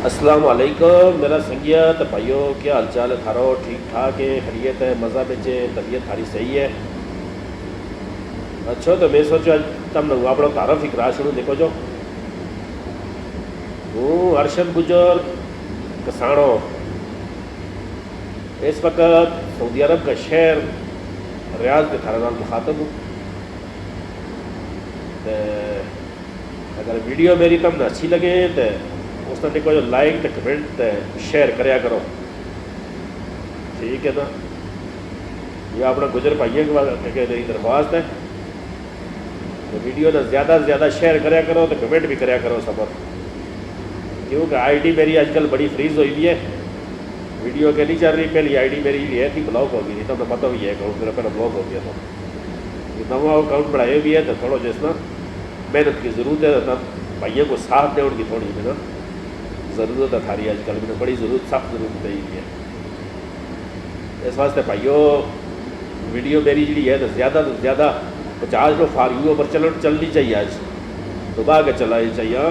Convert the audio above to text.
السلام علیکم میرا سنگیت بھائیو، کیا حال چال ہے تھارو؟ ٹھیک ٹھاک ہے، خیریت ہے، مزہ بچے، طبیعت تھاری صحیح ہے؟ اچھا تو میں سوچو آج تم نے آپ تعارف ہی کرا شروع دیکھو جو ہوں ارشد گجر کسانو، اس وقت سعودی عرب کا شہر ریاض کے تھارے نال مخاطب ہوں۔ تے اگر ویڈیو میری تم نے اچھی لگے تو اس نے دیکھو جو لائک تے کمنٹ تے شیئر کریا کرو، ٹھیک ہے نا؟ یہ اپنا گجر بھائیوں کے میری درخواست ہے کہ ویڈیو نے زیادہ سے زیادہ شیئر کریا کرو تو کمنٹ بھی کریا کرو سبر، کیونکہ آئی ڈی میری آج کل بڑی فریز ہوئی بھی ہے، ویڈیو کے نہیں چل رہی۔ پہلی آئی ڈی میری یہ تھی بلاک ہو گئی تھی، تو میں پتہ بھی ہے اکاؤنٹ میرا پہلے بلاک ہو گیا تھا، نواں اکاؤنٹ بڑھائے بھی ہے تو تھوڑا جس نا محنت کی ضرورت ہے، تب بھائیوں کو ساتھ دے ان کی تھوڑی سی نا ضرورت ہے تھاری، آج کل میں بڑی ضرورت سخت ضرورت ہے یہ ہے۔ اس واسطے بھائیوں ویڈیو میری جی ہے تو زیادہ 50 لوگ فاریوں پر چلنی چاہیے، آج دبا کے چلانی چاہیے۔